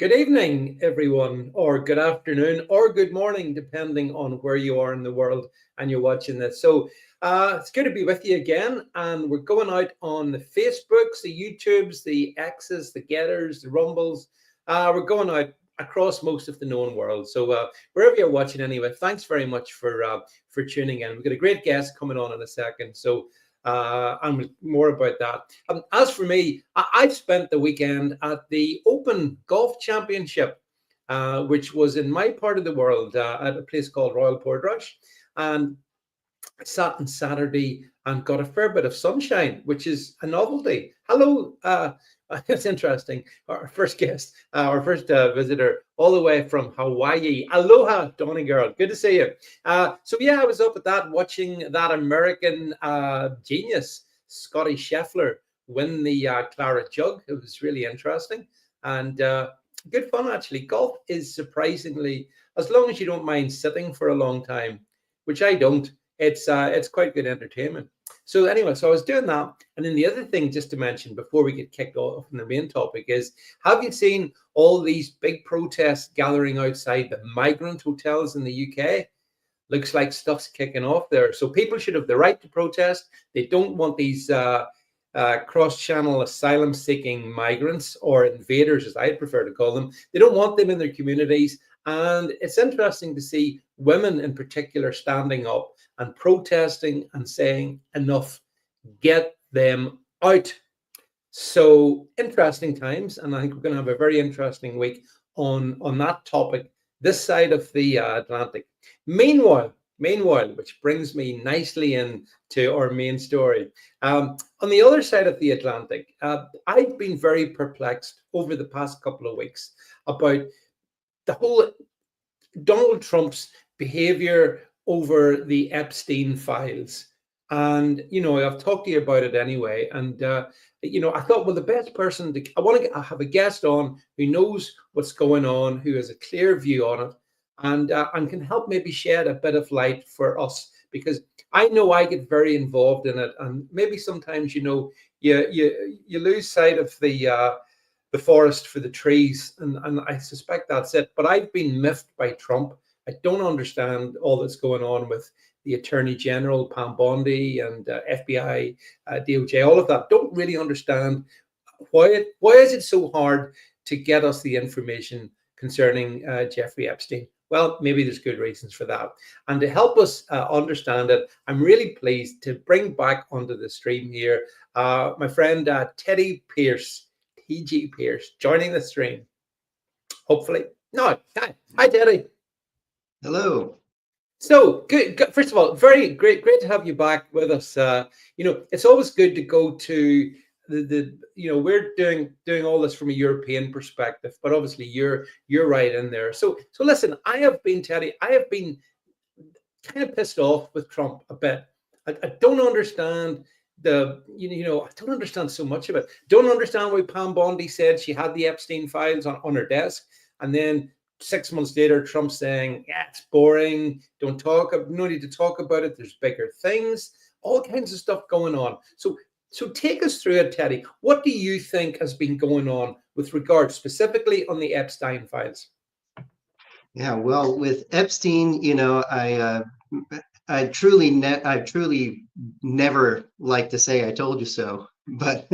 Good evening, everyone, or good afternoon, or good morning, depending on where you are in the world and you're watching this. It's good to be with you again. And we're going out on the Facebooks, the YouTubes, the X's, the Getters, the Rumbles. We're going out across most of the known world. Wherever you're watching, anyway, thanks very much for tuning in. We've got a great guest coming on in a second. And more about that. As for me, I've spent the weekend at the Open Golf Championship, which was in my part of the world at a place called Royal Portrush. And I sat on Saturday and got a fair bit of sunshine, which is a novelty. Hello, it's interesting. Our first guest, our first visitor, all the way from Hawaii. Aloha, Donny girl. Good to see you. I was up at that watching that American genius, Scotty Scheffler, win the Claret Jug. It was really interesting and good fun, actually. Golf is surprisingly, as long as you don't mind sitting for a long time, which I don't, it's quite good entertainment. So I was doing that. And then the other thing just to mention before we get kicked off on the main topic is, have you seen all these big protests gathering outside the migrant hotels in the UK? Looks like stuff's kicking off there. So people should have the right to protest. They don't want these cross-channel asylum-seeking migrants, or invaders, as I prefer to call them. They don't want them in their communities. And it's interesting to see women in particular standing up and protesting and saying, enough, get them out. So interesting times. And I think we're going to have a very interesting week on that topic this side of the Atlantic. Meanwhile, which brings me nicely into our main story. On the other side of the Atlantic, I've been very perplexed over the past couple of weeks about the whole Donald Trump's behavior over the Epstein Files. And, I've talked to you about it anyway. And, I thought, well, the best person I want to have a guest on who knows what's going on, who has a clear view on it, and can help maybe shed a bit of light for us, because I know I get very involved in it. And maybe sometimes, you lose sight of the forest for the trees. And I suspect that's it. But I've been miffed by Trump. I don't understand all that's going on with the Attorney General, Pam Bondi, and FBI, DOJ, all of that. Don't really understand why is it so hard to get us the information concerning Jeffrey Epstein. Well, maybe there's good reasons for that. And to help us understand it, I'm really pleased to bring back onto the stream here my friend Teddy Pierce, TG Pierce, joining the stream. Hopefully. No, hi Teddy. Hello. So good. First of all, very great to have you back with us. It's always good to go to we're doing all this from a European perspective, but obviously you're right in there. So listen, Teddy, I have been kind of pissed off with Trump a bit. I don't understand I don't understand so much of it. Don't understand why Pam Bondi said she had the Epstein files on her desk, and then 6 months later, Trump saying, yeah, it's boring. No need to talk about it. There's bigger things, all kinds of stuff going on. So take us through it, Teddy. What do you think has been going on with regard specifically on the Epstein files? Yeah, well, with Epstein, I truly never like to say I told you so, but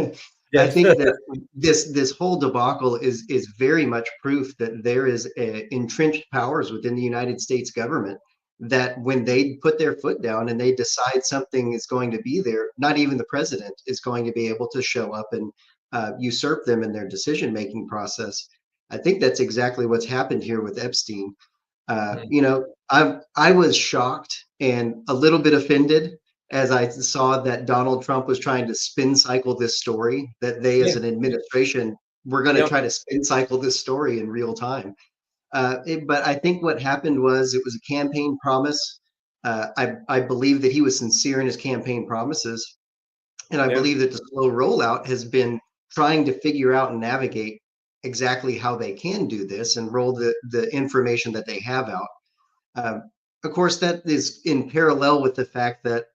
I think that this whole debacle is very much proof that there is entrenched powers within the United States government, that when they put their foot down and they decide something is going to be there, not even the president is going to be able to show up and usurp them in their decision-making process. I think that's exactly what's happened here with Epstein. I was shocked and a little bit offended as I saw that Donald Trump was trying to spin cycle this story, that they as an administration were going to try to spin cycle this story in real time. But I think what happened was it was a campaign promise. I believe that he was sincere in his campaign promises. And I believe that the slow rollout has been trying to figure out and navigate exactly how they can do this and roll the information that they have out. Of course, that is in parallel with the fact that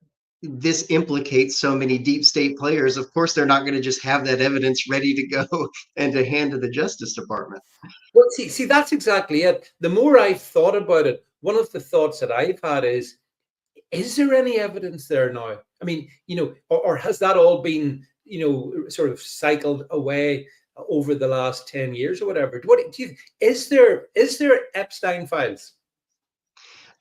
this implicates so many deep state players. Of course, they're not going to just have that evidence ready to go and to hand to the Justice Department. Well, see, that's exactly it. The more I've thought about it, one of the thoughts that I've had is there any evidence there now? I mean, or has that all been, sort of cycled away over the last 10 years or whatever? What do you, is there Epstein files?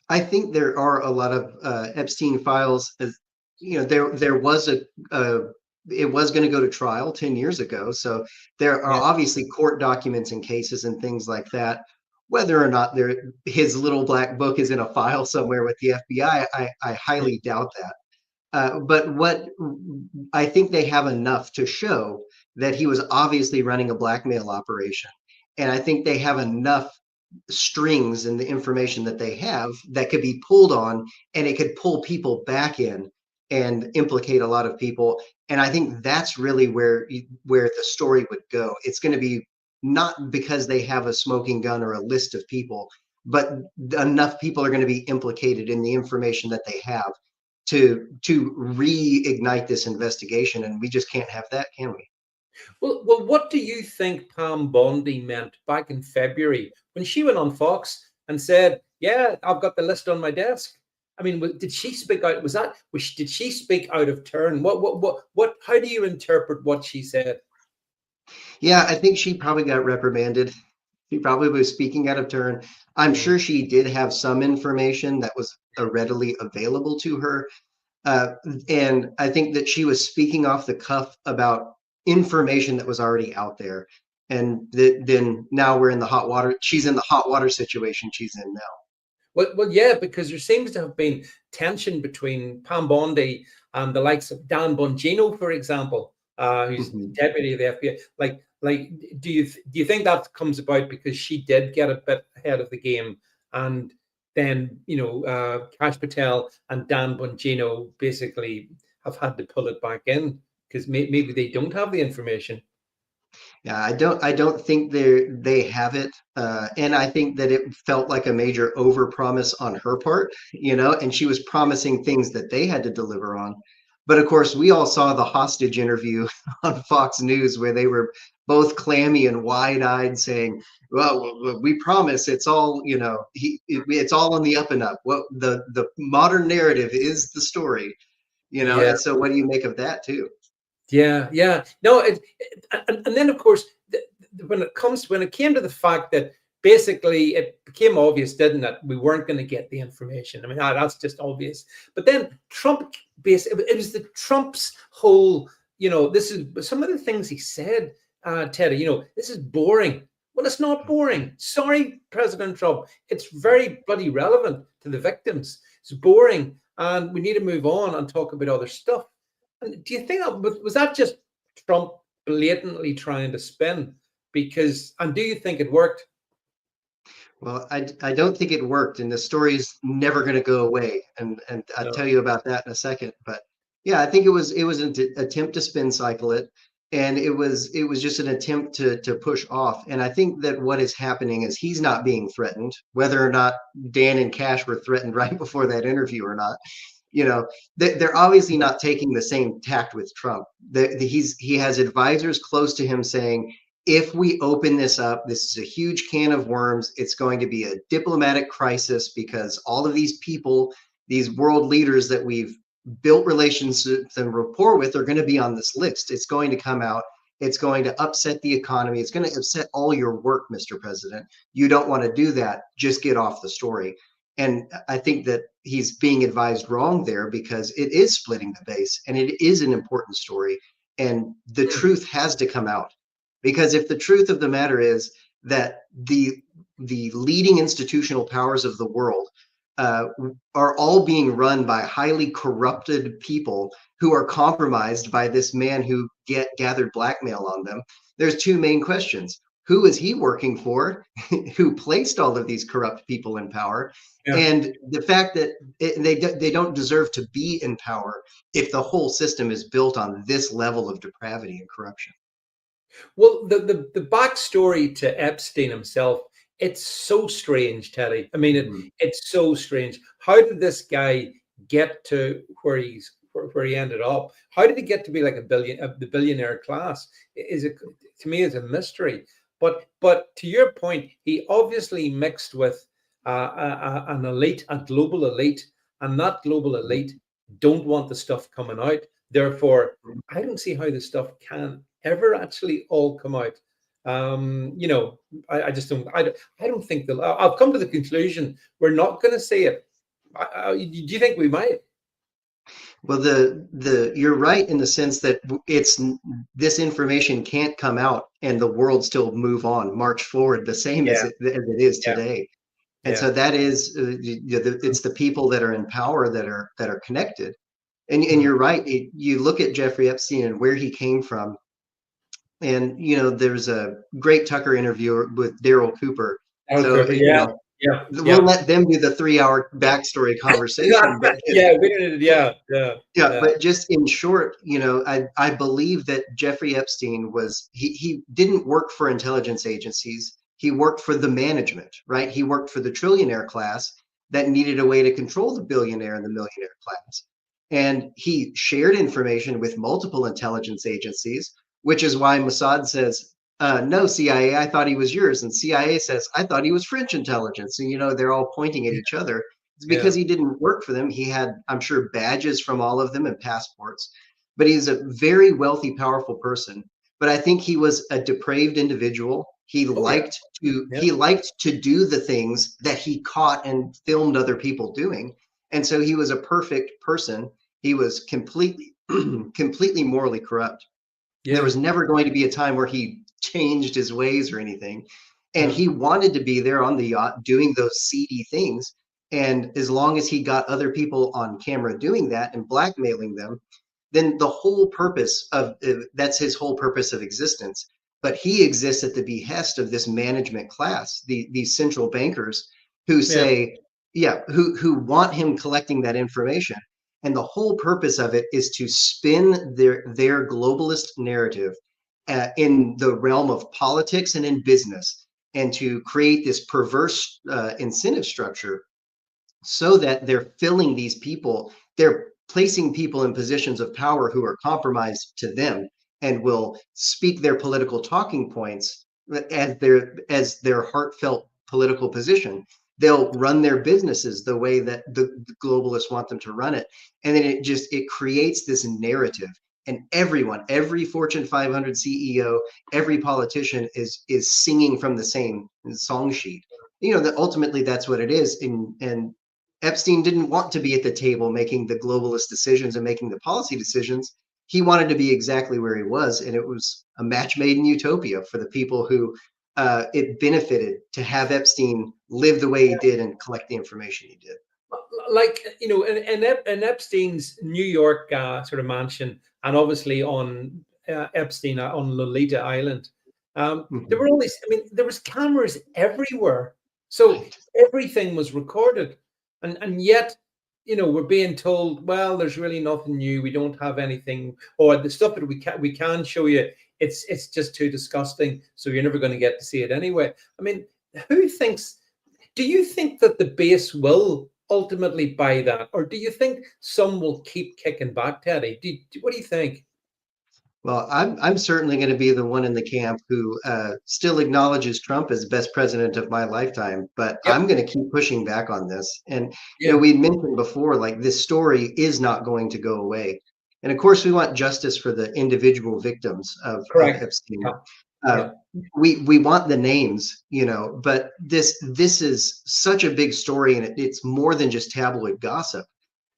I think there are a lot of Epstein files. There was it was going to go to trial 10 years ago. So there are Yeah. obviously court documents and cases and things like that. Whether or not his little black book is in a file somewhere with the FBI, I highly doubt that. But what I think they have enough to show that he was obviously running a blackmail operation. And I think they have enough strings in the information that they have that could be pulled on, and it could pull people back in and implicate a lot of people. And I think that's really where the story would go. It's going to be not because they have a smoking gun or a list of people, but enough people are going to be implicated in the information that they have to reignite this investigation. And we just can't have that, can we? Well, what do you think Pam Bondi meant back in February when she went on Fox and said, "Yeah, I've got the list on my desk"? I mean, did she speak out? Did she speak out of turn? What? How do you interpret what she said? Yeah, I think she probably got reprimanded. She probably was speaking out of turn. I'm sure she did have some information that was readily available to her. Uh, and I think that she was speaking off the cuff about information that was already out there. And then now we're in the hot water. She's in the hot water situation she's in now. Well, yeah, because there seems to have been tension between Pam Bondi and the likes of Dan Bongino, for example, who's Mhm. deputy of the FBI. Do you think that comes about because she did get a bit ahead of the game, and then Kash Patel and Dan Bongino basically have had to pull it back in because maybe they don't have the information. Yeah, I don't think they have it, and I think that it felt like a major overpromise on her part, and she was promising things that they had to deliver on. But of course, we all saw the hostage interview on Fox News where they were both clammy and wide-eyed, saying, "Well, we promise it's all, it's all on the up and up. What the modern narrative is the story, Yeah. And so, what do you make of that too? Yeah. No, and then of course, when it came to the fact that basically it became obvious, didn't it? We weren't going to get the information. I mean, that's just obvious. But then Trump, it was the Trump's whole, this is some of the things he said, Teddy. This is boring. Well, it's not boring. Sorry, President Trump. It's very bloody relevant to the victims. It's boring, and we need to move on and talk about other stuff. And do you think was that just Trump blatantly trying to spin? And do you think it worked? Well, I don't think it worked, and the story is never going to go away. And I'll No. tell you about that in a second. But yeah, I think it was an attempt to spin cycle it, and it was just an attempt to push off. And I think that what is happening is he's not being threatened, whether or not Dan and Cash were threatened right before that interview or not. They're obviously not taking the same tact with Trump. He has advisors close to him saying, if we open this up, this is a huge can of worms. It's going to be a diplomatic crisis because all of these people, these world leaders that we've built relationships and rapport with, are going to be on this list. It's going to come out. It's going to upset the economy. It's going to upset all your work, Mr. President. You don't want to do that. Just get off the story. And I think that he's being advised wrong there because it is splitting the base and it is an important story. And the truth has to come out. Because if the truth of the matter is that the leading institutional powers of the world are all being run by highly corrupted people who are compromised by this man who gathered blackmail on them, there's two main questions. Who is he working for? Who placed all of these corrupt people in power? Yeah. And the fact that they don't deserve to be in power if the whole system is built on this level of depravity and corruption. Well, the backstory to Epstein himself, it's so strange, Teddy. I mean, Mhm. it's so strange. How did this guy get to where he ended up. How did he get to be like the billionaire class? Is it, to me, is a mystery. But to your point, he obviously mixed with an elite, a global elite, and that global elite don't want the stuff coming out. Therefore, I don't see how the stuff can ever actually all come out. I just don't. I don't think that. I've come to the conclusion we're not going to see it. Do you think we might? Well, you're right in the sense that this information can't come out and the world still move on, march forward the same Yeah, as it is yeah, today. And yeah. so that is, it's the people that are in power that are connected. And Mhm. you're right. You look at Jeffrey Epstein and where he came from, and there's a great Tucker interview with Daryl Cooper. Al So Cooper, yeah, yeah, we'll yeah. let them do the 3 hour backstory conversation. But Yeah, we did. Yeah, yeah, yeah, yeah, but just in short, I believe that Jeffrey Epstein he didn't work for intelligence agencies. He worked for the management, right? He worked for the trillionaire class that needed a way to control the billionaire and the millionaire class. And he shared information with multiple intelligence agencies, which is why Mossad says, no, CIA, I thought he was yours. And CIA says, I thought he was French intelligence. And, they're all pointing at each other. It's because yeah, he didn't work for them. He had, I'm sure, badges from all of them and passports, but he's a very wealthy, powerful person. But I think he was a depraved individual. He oh yeah, liked to yeah, he liked to do the things that he caught and filmed other people doing. And so he was a perfect person. He was completely completely morally corrupt. There yeah, was never going to be a time where he changed his ways or anything. And no, he wanted to be there on the yacht doing those seedy things. And as long as he got other people on camera doing that and blackmailing them, then the whole purpose of that's his whole purpose of existence. But he exists at the behest of this management class, these central bankers who yeah, say, yeah, who want him collecting that information. And the whole purpose of it is to spin their globalist narrative in the realm of politics and in business, and to create this perverse incentive structure so that they're filling these people, they're placing people in positions of power who are compromised to them and will speak their political talking points as their heartfelt political position. They'll run their businesses the way that the globalists want them to run it. And then it creates this narrative. And every Fortune 500 CEO, every politician is singing from the same song sheet. That ultimately that's what it is. And Epstein didn't want to be at the table making the globalist decisions and making the policy decisions. He wanted to be exactly where he was, and it was a match made in utopia for the people who it benefited to have Epstein live the way he did and collect the information he did. like in Epstein's New York sort of mansion, and obviously on Epstein on Lolita Island, there Mhm. were only, I mean, there was cameras everywhere, so Right. everything was recorded, and yet, we're being told, well, there's really nothing new. We don't have anything, or the stuff that we can show you. It's just too disgusting, so you're never going to get to see it anyway. I mean, who thinks? Do you think that the base will ultimately buy that, or do you think some will keep kicking back, Teddy? What do you think? Well, I'm certainly going to be the one in the camp who still acknowledges Trump as best president of my lifetime, but Yep. I'm going to keep pushing back on this. And Yeah. we mentioned before, like this story is not going to go away. And of course, we want justice for the individual victims of Correct. Epstein. Yeah. Uh, Yeah. we want the names, but this is such a big story, and it's more than just tabloid gossip.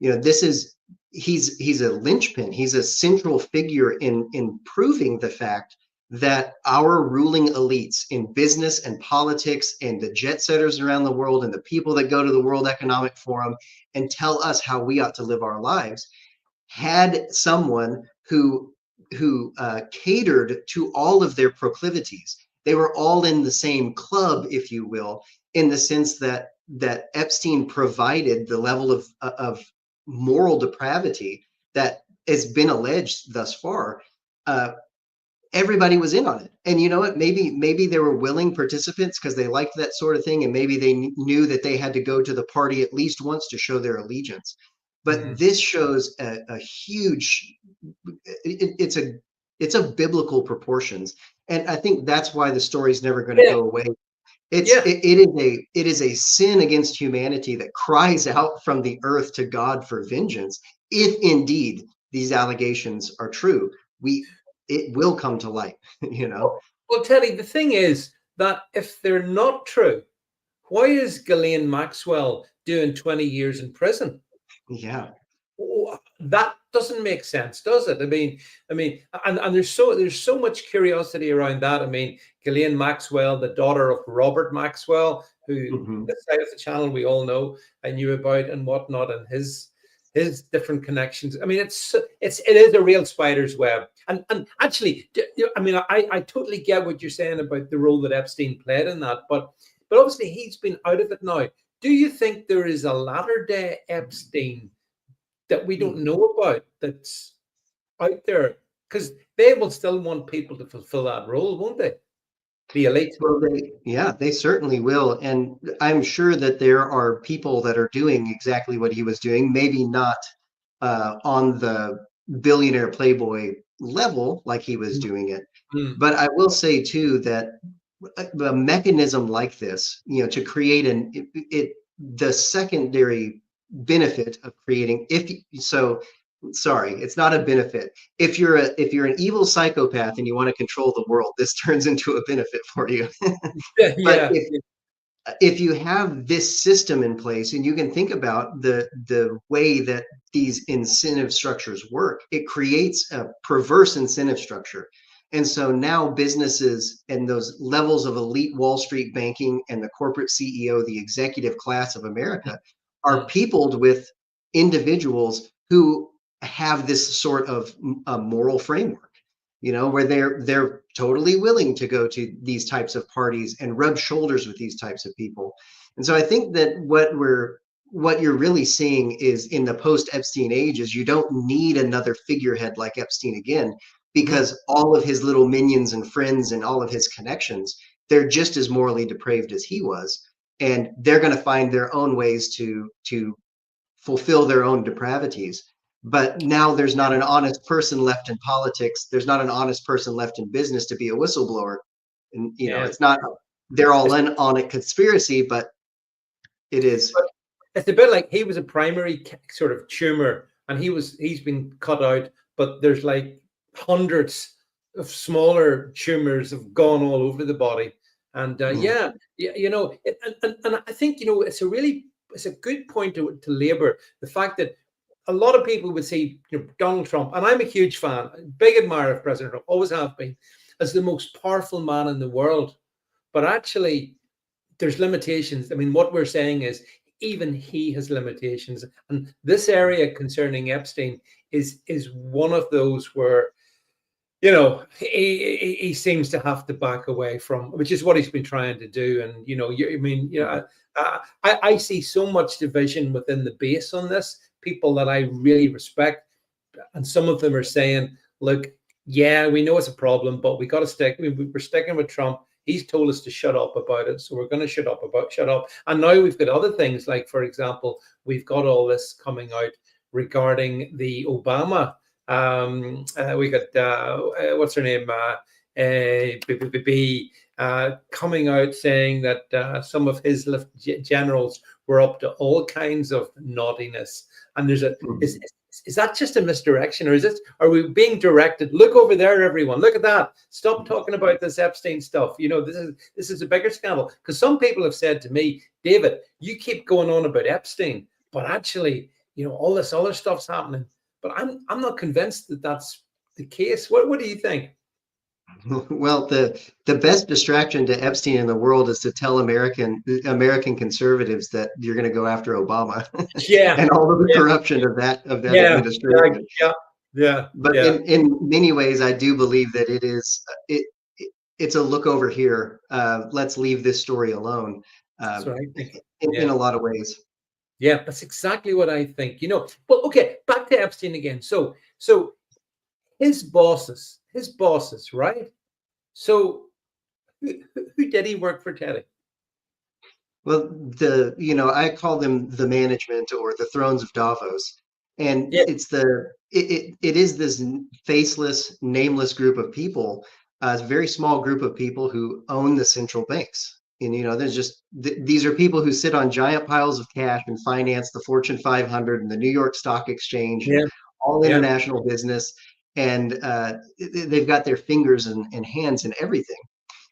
This is he's a linchpin. He's a central figure in proving the fact that our ruling elites in business and politics and the jet setters around the world and the people that go to the World Economic Forum and tell us how we ought to live our lives had someone who catered to all of their proclivities. They were all in the same club, if you will, in the sense that Epstein provided the level of moral depravity that has been alleged thus far. Uh, Everybody was in on it, and you know what? Maybe they were willing participants because they liked that sort of thing, and maybe they knew that they had to go to the party at least once to show their allegiance. But this shows a huge, it's a biblical proportions. And I think that's why the story's never going to Yeah, go away. yeah. It is a sin against humanity that cries out from the earth to God for vengeance. If indeed these allegations are true, it will come to light, you know. Well, Teddy, the thing is that if they're not true, why is Ghislaine Maxwell doing 20 years in prison? Yeah. That doesn't make sense, does it? And there's so much curiosity around that. I mean, Ghislaine Maxwell, the daughter of Robert Maxwell, who Hmm. this side of the channel we all know, I knew about and whatnot, and his different connections. I mean, it is a real spider's web. And actually, I mean, I totally get what you're saying about the role that Epstein played in that, but obviously he's been out of it now. Do you think there is a latter day Epstein that we don't know about that's out there? Because they will still want people to fulfill that role, won't they? The elite. Well, they certainly will. And I'm sure that there are people that are doing exactly what he was doing, maybe not on the billionaire playboy level like he was doing it. Mm, But I will say too that a mechanism like this, to create the secondary benefit of creating, sorry, it's not a benefit. If you're an evil psychopath and you want to control the world, this turns into a benefit for you. yeah, But yeah. if you have this system in place, and you can think about the way that these incentive structures work, it creates a perverse incentive structure. And so now businesses and those levels of elite Wall Street banking and the corporate CEO, the executive class of America, are Mm, peopled with individuals who have this sort of moral framework, where they're totally willing to go to these types of parties and rub shoulders with these types of people. And so I think that what you're really seeing is, in the post Epstein age, is you don't need another figurehead like Epstein again, mm. because all of his little minions and friends and all of his connections, they're just as morally depraved as he was, and they're going to find their own ways to fulfill their own depravities. But now there's not an honest person left in politics. There's not an honest person left in business to be a whistleblower. And, Yeah. it's not, they're all It's, in on a conspiracy, but it is. it's a bit like he was a primary sort of tumor, and he's been cut out, but there's like hundreds of smaller tumors have gone all over the body. And Mm, and I think it's a good point to labor the fact that a lot of people would see Donald Trump, and I'm a huge fan, big admirer of President Trump, always have been, as the most powerful man in the world. But actually, there's limitations. I mean, what we're saying is even he has limitations, and this area concerning Epstein is one of those where he seems to have to back away from, which is what he's been trying to do. And I see so much division within the base on this. People that I really respect, and some of them are saying, look, yeah, we know it's a problem, but we got to stick. We're sticking with Trump. He's told us to shut up about it, so we're going to shut up. And now we've got other things, like, for example, we've got all this coming out regarding the Obama. We got what's her name? Coming out saying that some of his generals were up to all kinds of naughtiness. And there's a mm. is that just a misdirection, or are we being directed? Look over there, everyone. Look at that. Stop talking about this Epstein stuff. This is a bigger scandal. Because some people have said to me, David, you keep going on about Epstein, but actually, all this other stuff's happening. But I'm not convinced that that's the case. What do you think? Well, the best distraction to Epstein in the world is to tell American conservatives that you're going to go after Obama Yeah, and all of the yeah, corruption of that yeah, yeah, administration. yeah, yeah, But yeah. in many ways, I do believe that it's a look over here. Let's leave this story alone. That's Uh, what I think. in Yeah. a lot of ways. Yeah, that's exactly what I think. But okay, back to Epstein again. So his bosses, right? So who did he work for, Teddy? Well, I call them the management, or the thrones of Davos. And Yeah. it is this faceless, nameless group of people, a very small group of people who own the central banks. And there's just these are people who sit on giant piles of cash and finance the Fortune 500 and the New York Stock Exchange and Yeah. all Yeah. international business, and they've got their fingers and hands in everything.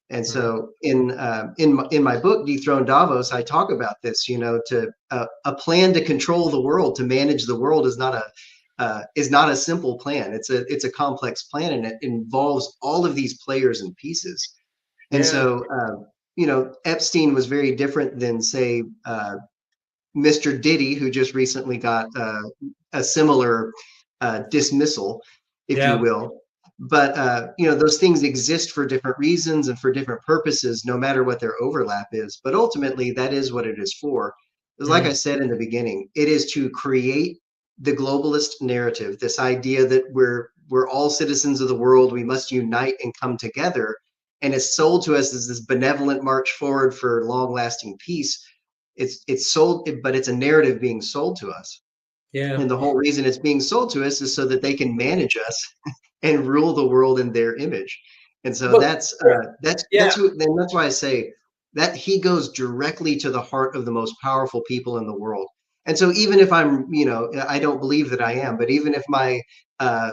And Mhm. so in my book, Dethrone Davos, I talk about this. To a plan to control the world, to manage the world is not a simple plan. It's a complex plan, and it involves all of these players and pieces. And Yeah. so Epstein was very different than, say, Mr. Diddy, who just recently got a similar dismissal, if you Yeah. will. But those things exist for different reasons and for different purposes, no matter what their overlap is. But ultimately, that is what it is for. Because, like I Mm. said in the beginning, it is to create the globalist narrative, this idea that we're all citizens of the world, we must unite and come together, and it's sold to us as this benevolent march forward for long-lasting peace. It's sold, but it's a narrative being sold to us. Yeah. And the whole reason it's being sold to us is so that they can manage us and rule the world in their image. And so But yeah. that's why I say that he goes directly to the heart of the most powerful people in the world. And so even if I don't believe that I am, but even if uh,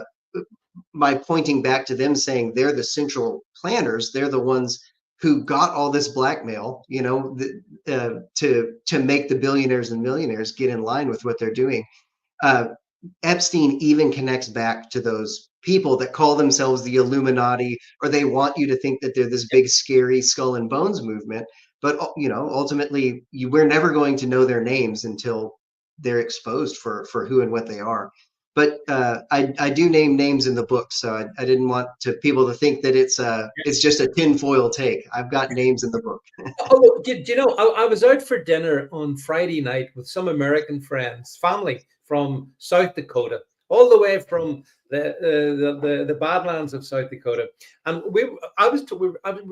my pointing back to them saying they're the central planners, they're the ones who got all this blackmail, to make the billionaires and millionaires get in line with what they're doing. uh, Epstein even connects back to those people that call themselves the Illuminati, or they want you to think that they're this big, scary skull and bones movement. But ultimately, we're never going to know their names until they're exposed for who and what they are. But I do name names in the book, so I didn't want people to think that it's just a tinfoil take. I've got names in the book. Oh, do you know, I was out for dinner on Friday night with some American friends, family from South Dakota, all the way from the Badlands of South Dakota, and we were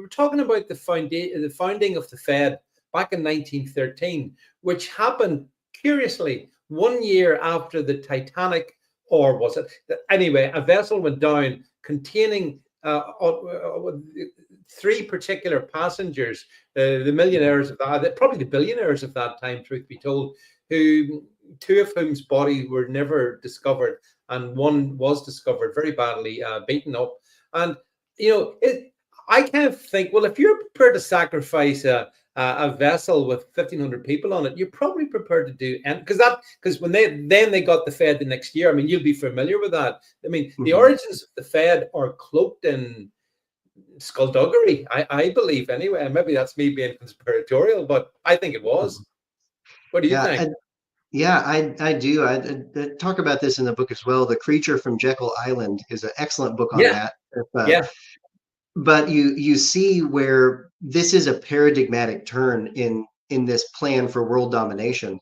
talking about the founding of the Fed back in 1913, which happened curiously 1 year after the Titanic, or was it? Anyway, a vessel went down containing three particular passengers, the millionaires of that, probably the billionaires of that time, truth be told, who two of whom's bodies were never discovered, and one was discovered very badly beaten up. And I kind of think, well, if you're prepared to sacrifice a vessel with 1,500 people on it, you're probably prepared to do, and because when they got the Fed the next year, I mean, you'll be familiar with that. I mean, the Mhm. origins of the Fed are cloaked in skullduggery, I believe anyway. And maybe that's me being conspiratorial, but I think it Mhm. was. What do you Yeah, think? yeah, I do. I talk about this in the book as well. The Creature from Jekyll Island is an excellent book on Yeah, that. yeah, But you see where this is a paradigmatic turn in this plan for world domination.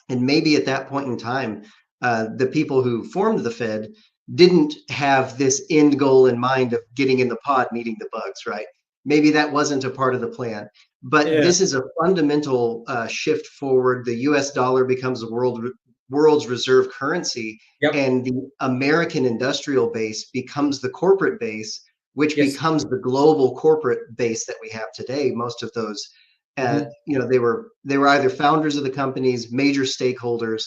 And maybe at that point in time, the people who formed the Fed didn't have this end goal in mind of getting in the pod and eating the bugs, right? Maybe that wasn't a part of the plan. But yeah. this is a fundamental shift forward. The US dollar becomes the world's reserve currency, Yep. and the American industrial base becomes the corporate base, which Yes. becomes the global corporate base that we have today. Most of those Hmm. they were either founders of the companies, major stakeholders,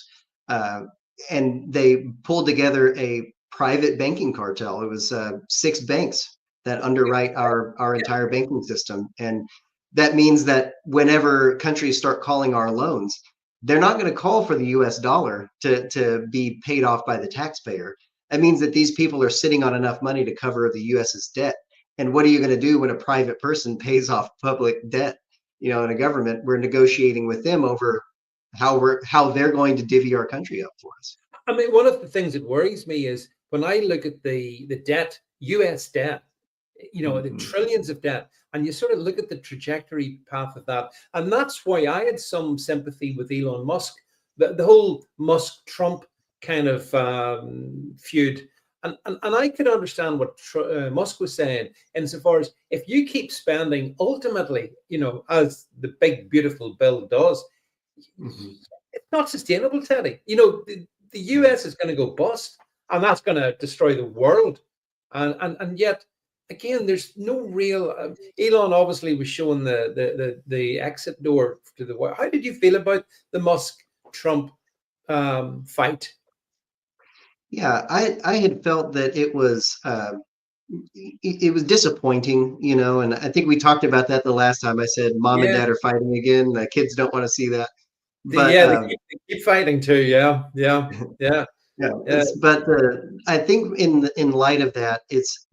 uh, and they pulled together a private banking cartel. It was six banks that underwrite our entire banking system, and that means that whenever countries start calling our loans, they're not going to call for the U.S. dollar to be paid off by the taxpayer. That means that these people are sitting on enough money to cover the U.S.'s debt. And what are you going to do when a private person pays off public debt? In a government, we're negotiating with them over how they're going to divvy our country up for us. I mean, one of the things that worries me is when I look at the debt, U.S. debt, the Mhm. trillions of debt, and you sort of look at the trajectory path of that, and that's why I had some sympathy with Elon Musk, the whole Musk Trump kind of feud. And I could understand what Musk was saying insofar as if you keep spending, ultimately, as the big beautiful bill does, Mhm. it's not sustainable, Teddy. the US is going to go bust, and that's going to destroy the world. And yet, again, there's no real. Elon obviously was showing the exit door to the world. How did you feel about the Musk Trump fight? Yeah, I had felt that it was disappointing, and I think we talked about that the last time. I said mom and Yeah, dad are fighting again. The kids don't want to see that, but yeah, they keep fighting too. Yeah, yeah, yeah, yeah, yeah. I think in light of that, it's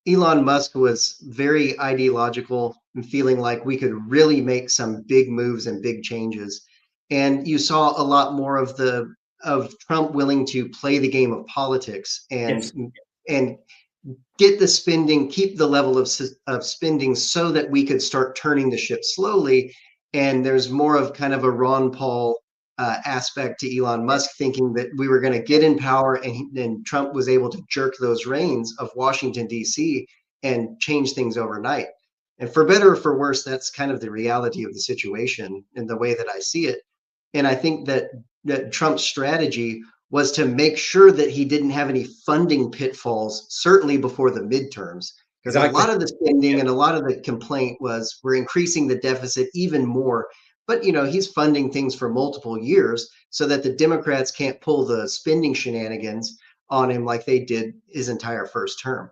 Elon Musk was very ideological and feeling like we could really make some big moves and big changes. And you saw a lot more of Trump willing to play the game of politics Yes, and get the spending, keep the level of spending so that we could start turning the ship slowly. And there's more of kind of a Ron Paul aspect to Elon Musk thinking that we were going to get in power, and Trump was able to jerk those reins of Washington, D.C. and change things overnight. And for better or for worse, that's kind of the reality of the situation and the way that I see it. And I think that Trump's strategy was to make sure that he didn't have any funding pitfalls, certainly before the midterms, because a exactly. lot of the spending and a lot of the complaint was we're increasing the deficit even more. But he's funding things for multiple years so that the Democrats can't pull the spending shenanigans on him like they did his entire first term.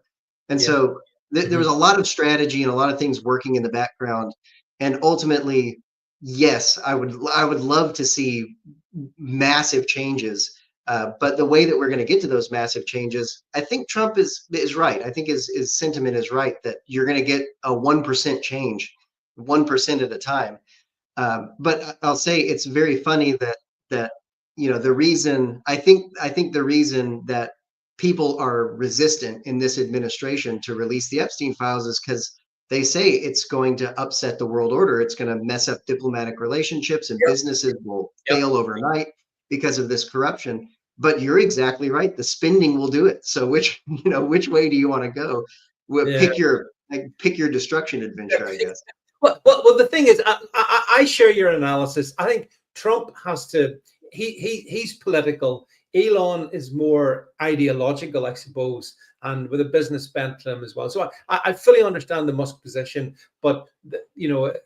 And Yeah. so there was Hmm. a lot of strategy and a lot of things working in the background. And ultimately, yes, I would love to see massive changes. But the way that we're going to get to those massive changes, I think Trump is right. I think his sentiment is right that you're going to get a 1% change, 1% at a time. But I'll say it's very funny that the reason I think the reason that people are resistant in this administration to release the Epstein files is because they say it's going to upset the world order. It's going to mess up diplomatic relationships, and Yep. businesses will Yep. fail overnight because of this corruption. But you're exactly right. The spending will do it. So which way do you want to go? Well, Yeah. pick your destruction adventure, I guess. Well, the thing is, I share your analysis. I think Trump has to. He's political. Elon is more ideological, I suppose, and with a business bent to him as well. So I fully understand the Musk position, but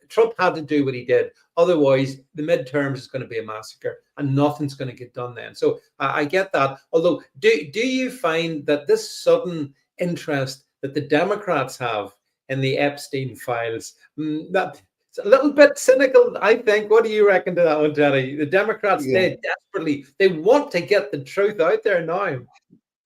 Trump had to do what he did. Otherwise, the midterms is going to be a massacre, and nothing's going to get done then. So I get that. Although, do you find that this sudden interest that the Democrats have in the Epstein files, that it's a little bit cynical, I think? What do you reckon to that one, Teddy? The Democrats, Yeah. they want to get the truth out there now.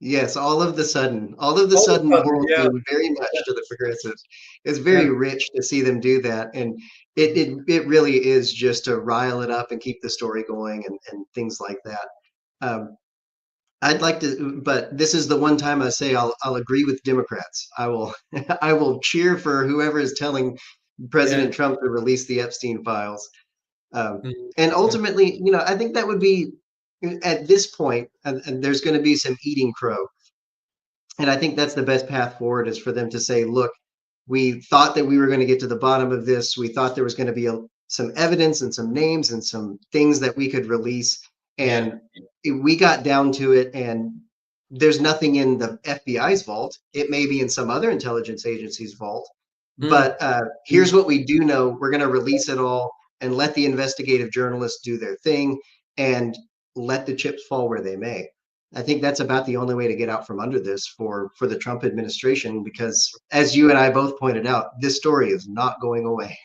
Yes, all of the sudden, Sudden, world yeah, mean very much to the progressives. It's yeah, very rich to see them do that, and it really is just to rile it up and keep the story going and things like that. Um, I'd like to, but this is the one time I say I'll agree with Democrats. I will I will cheer for whoever is telling yeah. President Trump to release the Epstein files. Um, Mhm. and ultimately, I think that would be at this point, and there's going to be some eating crow. And I think that's the best path forward is for them to say, look, we thought that we were going to get to the bottom of this. We thought there was going to be some evidence and some names and some things that we could release. Yeah. And we got down to it, and there's nothing in the FBI's vault. It may be in some other intelligence agency's vault. Mm, But here's what we do know. We're going to release it all and let the investigative journalists do their thing and let the chips fall where they may. I think that's about the only way to get out from under this for the Trump administration, because as you and I both pointed out, this story is not going away.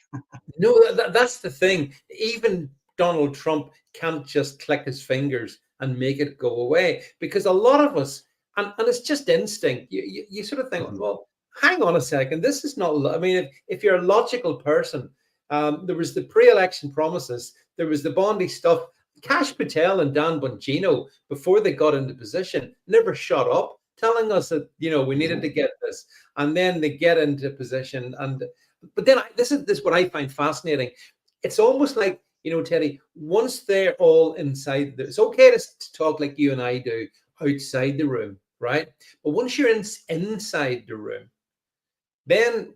No, that's the thing. Even Donald Trump can't just click his fingers and make it go away, because a lot of us, and it's just instinct. You sort of think, Mhm. well, hang on a second. This is not. I mean, if you're a logical person, there was the pre-election promises. There was the Bondi stuff. Cash Patel and Dan Bongino, before they got into position, never shut up, telling us that we needed to get this, and then they get into position. And but then this is what I find fascinating. It's almost like, Teddy, once they're all inside, it's okay to talk like you and I do outside the room, right? But once you're inside the room, then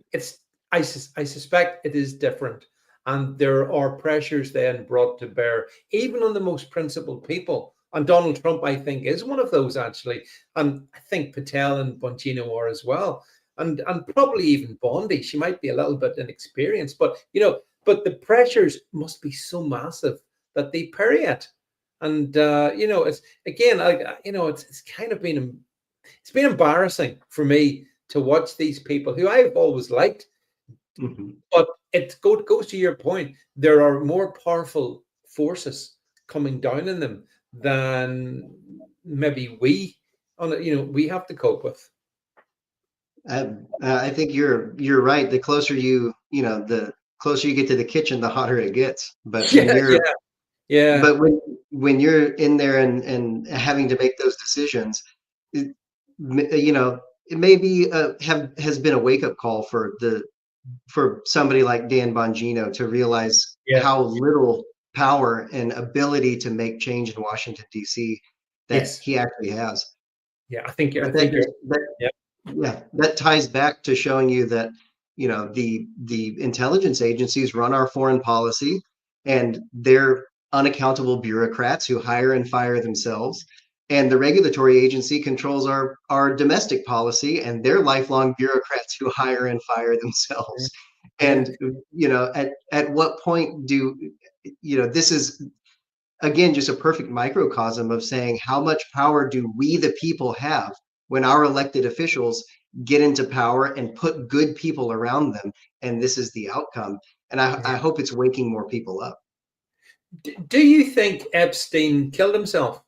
I suspect it is different. And there are pressures then brought to bear, even on the most principled people. And Donald Trump, I think, is one of those actually. And I think Patel and Bongino are as well. And probably even Bondi. She might be a little bit inexperienced, but but the pressures must be so massive that they parry it. And it's again, it's kind of been embarrassing for me to watch these people who I've always liked. Mhm. But it goes to your point. There are more powerful forces coming down in them than maybe we have to cope with. I think you're right. The closer the closer you get to the kitchen, the hotter it gets. Yeah, yeah, yeah. But when you're in there and having to make those decisions, it, it may be has been a wake up call for somebody like Dan Bongino to realize Yeah. how little power and ability to make change in Washington D.C. that Yes. he actually has. Yeah. I think. I But think you're. that Yeah. yeah, that ties back to showing you that the intelligence agencies run our foreign policy, and they're unaccountable bureaucrats who hire and fire themselves. And the regulatory agency controls our domestic policy, and they're lifelong bureaucrats who hire and fire themselves. Yeah. And at what point do this is again just a perfect microcosm of saying how much power do we the people have when our elected officials get into power and put good people around them, and this is the outcome. And I Yeah. hope it's waking more people up. Do you think Epstein killed himself?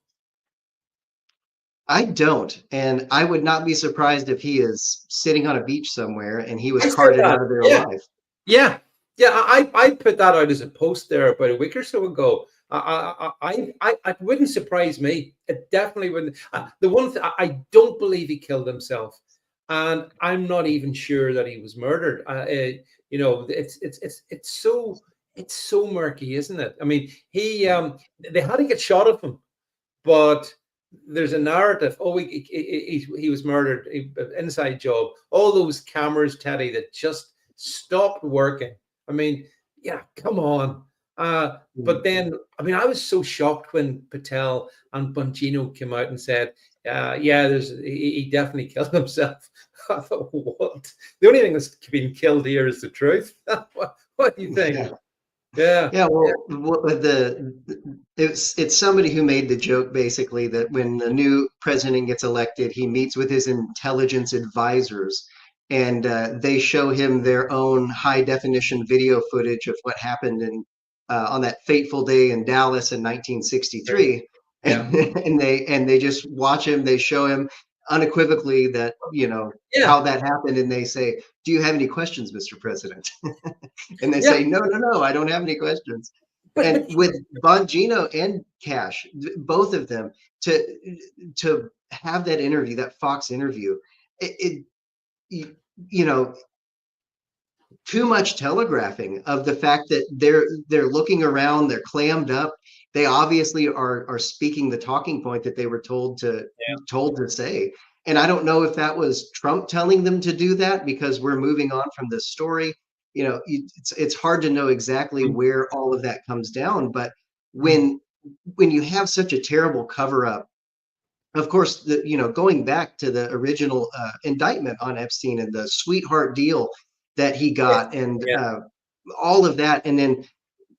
I don't, and I would not be surprised if he is sitting on a beach somewhere and he was I said carted that. out of there Yeah. alive. Yeah, yeah. I put that out as a post there about a week or so ago. It wouldn't surprise me. It definitely wouldn't. The one thing I don't believe he killed himself, and I'm not even sure that he was murdered. It's so murky, isn't it? I mean, they had to get shot of him, but there's a narrative. Oh, he was murdered. Inside job. All those cameras, Teddy, that just stopped working. I mean, yeah, come on. But Mm. then, I mean, I was so shocked when Patel and Bongino came out and said, "Yeah, he definitely killed himself." I thought, what? The only thing that's been killed here is the truth. What do you think? Yeah. Yeah, Yeah, yeah, well, it's somebody who made the joke basically that when the new president gets elected, he meets with his intelligence advisors, and they show him their own high definition video footage of what happened on that fateful day in Dallas in right. 1963, Yeah, and they just watch him. They show him unequivocally that yeah, how that happened, and they say, "Do you have any questions, Mr. President?" And they yeah. say, no, no, no, I don't have any questions. But And with Bongino and Cash, both of them, to have that interview, that Fox interview, it you know, too much telegraphing of the fact that they're looking around, they're clammed up. They obviously are speaking the talking point that they were told to say. And I don't know if that was Trump telling them to do that because we're moving on from this story. It's hard to know exactly mm, where all of that comes down. But mm, when you have such a terrible cover up, of course, going back to the original indictment on Epstein and the sweetheart deal that he yeah, got, and yeah, all of that, and then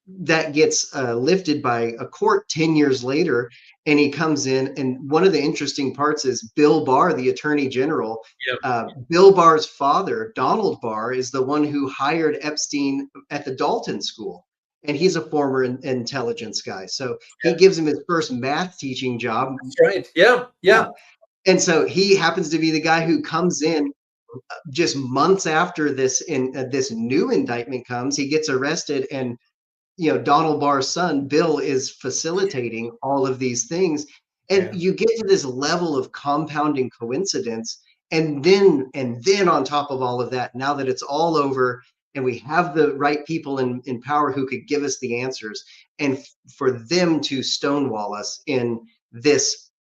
that gets lifted by a court 10 years later, and he comes in. And one of the interesting parts is Bill Barr, the attorney general. yeah, Bill Barr's father, Donald Barr, is the one who hired Epstein at the Dalton School. And he's a former intelligence guy. So he yeah. gives him his first math teaching job. That's right. Yeah, Yeah. yeah, And so he happens to be the guy who comes in just months after this new indictment comes. He gets arrested, and Donald Barr's son, Bill, is facilitating all of these things. And yeah. you get to this level of compounding coincidence. And then on top of all of that, now that it's all over and we have the right people in power who could give us the answers, and for them to stonewall us in this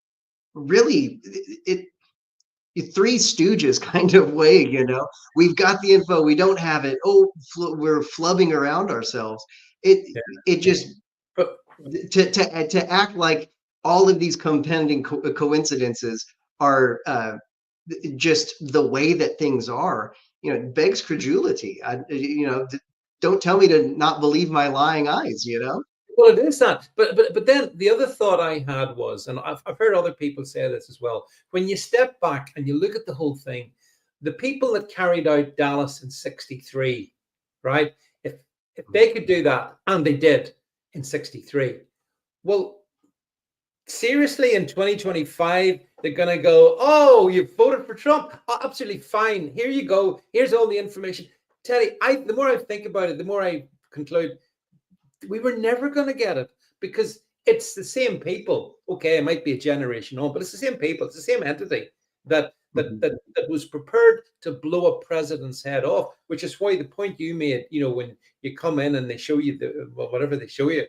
really it Three Stooges kind of way, we've got the info, we don't have it. Oh, we're flubbing around ourselves. It Yeah. it just But to act like all of these compounding coincidences are just the way that things are. It begs credulity. Don't tell me to not believe my lying eyes. Well, it is that. But then the other thought I had was, and I've heard other people say this as well, when you step back and you look at the whole thing, the people that carried out Dallas in 63, right? If they could do that, and they did in 63, well, seriously, in 2025, they're going to go, oh, you voted for Trump. Oh, absolutely fine. Here you go. Here's all the information. Teddy, the more I think about it, the more I conclude we were never going to get it, because it's the same people. Okay, it might be a generation on, but it's the same people. It's the same entity that was prepared to blow a president's head off, which is why the point you made, when you come in and they show you whatever they show you,